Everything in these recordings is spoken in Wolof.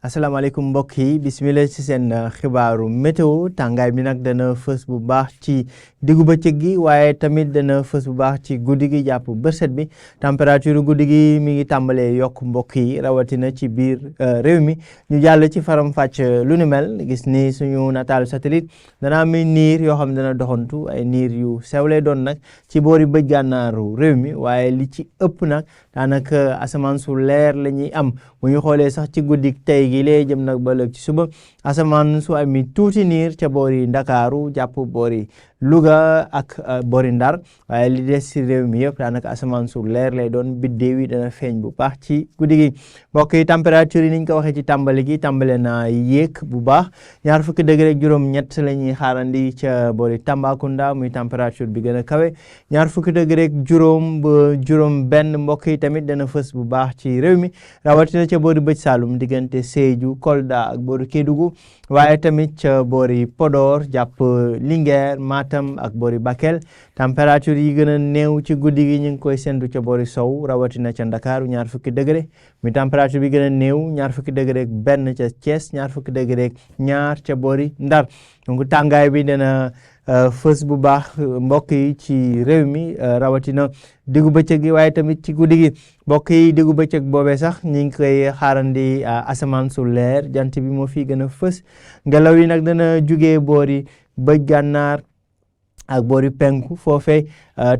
asalaamaaleykum mbokk yi bismillah ci seen xibaaru météo tàngaay bi nag dana fës bu baax ci diggu bëccëg gi waaye tamit dana fës bu baax ci guddi gi jàpp bërset bi température guddi gi mi ngi tàmbalee yokk mbokk yi rawatina ci biir réew mi ñu jàll ci faram fàcc lu ni mel gis ni suñu nataalu satellite dana am niir yoo xam ne dana doxantu ay niir yu sewlee doon nag ci boori bëj gànnaaru réew mi waaye li ci ëpp nag daanaka asamaan su leer la ñuy am bu ñu xoolee sax ci guddi tey gi lee jëm nag ba ëllëg ci suba asamaan su ami tuuti niir ca boori Ndakaaru jàpp boori Louga ak boori Ndar waaye li des ci réew mi yëpp daanaka asamaan su leer lay doon biddéew yi dana feeñ bu baax ci guddi gi mbokk yi température yi niñ ko waxee ci tàmbali gi tàmbale na yéeg bu baax 20 degré ak juróom-ñett la ñuy xaarandi ca boori Tambacounda muy température bi gën a kawe 20 degré ak juróom ba juróom benn mbokk yi tamit dana fës bu baax ci réew mi rawatina ca boori bëj Saalum diggante Sédhiou Kolda ak boori Kédougou waaye tamit ca boori Podor jàpp Linguère Matam ak boori Bakel température yi gën a néew ci guddi gi ñu ngi koy sendu ca boori sow rawatina ca Ndakaaru 20 degré muy température bi gën a néew 20 degré ak benn ca Thiès 20 degré ak ñaar ca boori Ndar donc tàngaay bi dana fës bu baax mbokk yi ci réew mi rawatina diggu bëccëg gi waaye tamit ci guddi gi mbokk yi diggu bëccëg boobee sax ñu ngi koy xaarandi asamaan su leer jant bi moo fi gën a fës ngelaw yi nag dana jugee boori bëj gànnaar ak boori penku foofee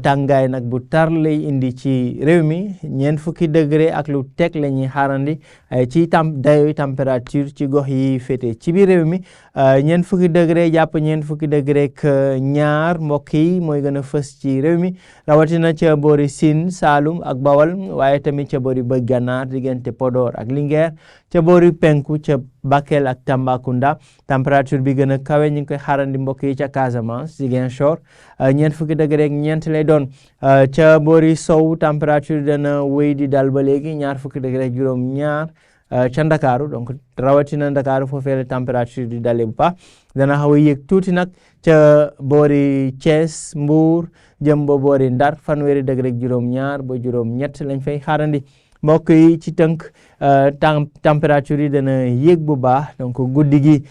tàngaay nag bu tar lay indi ci réew mi 40 degré ak lu teg la ñuy xaarandi ci dayoy température ci gox yi féete ci biir réew mi 40 degré jàpp 40 degré ak ñaar mbokk yi mooy gën a fës ci réew mi rawatina ca boori Sine Saalum ak Bawal waaye tamit ca boori bëj gànnaar diggante Podor ak Linguère ca boori penku ca Bakel ak Tambacounda température bi gën a kawe ñu ngi koy xaarandi mbokk yi ca Casamance Ziguinchor 40 degré ak ñeent lay doon ca boori sow température dana wéy di dal ba léegi 20 degré ak juróom ñaar ca Ndakaaru donc rawatina Ndakaaru foofee la température di dalee bu baax dana xaw a yéeg tuuti nag ca boori Thiès Mbour jëm ba boori Ndar 40 degré ak juróom ñaar ba juróom ñett lañ fay xaarandi mbokk yi ci tënk température yi dana yéeg bu baax donc guddi gi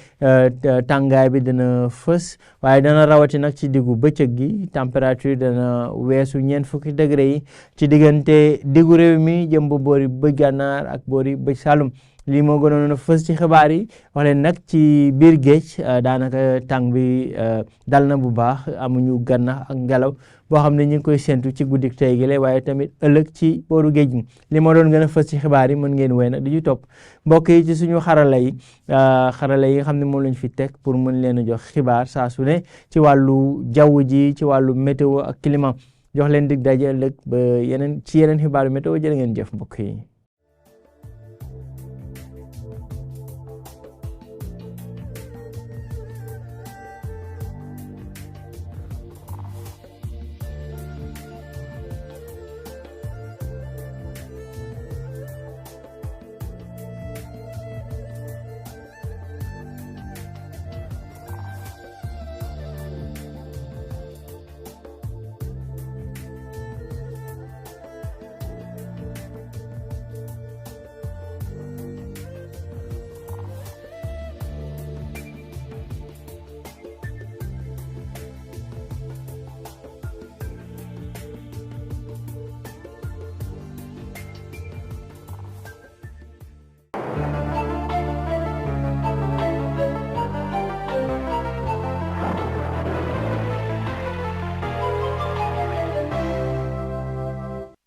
tàngaay bi dana fës waaye dana rawati nag ci diggu bëccëg gi température yi dana weesu 40 degré yi ci diggante diggu réew mi jëm ba boori bëj gànnaar ak boori bëj Saalum lii moo gënoon a fës ci xibaar yi wax leen nag ci biir géej daanaka tàng bi dal na bu baax amuñu gànnax ak ngelaw boo xam ne ñu ngi koy séntu ci guddi tey gi la waaye tamit ëllëg ci booru géej gi li moo doon gën a fës ci xibaar yi mën ngeen wéy nag di ñu topp mbokk yi ci suñu xarala yi nga xam ne moom lañ fi teg pour mën leen a jox xibaar saa su ne ci wàllu jaww ji ci wàllu météo ak climat jox leen dig daje ëllëg ba yeneen xibaar météo jërë ngeen jëf mbokk yi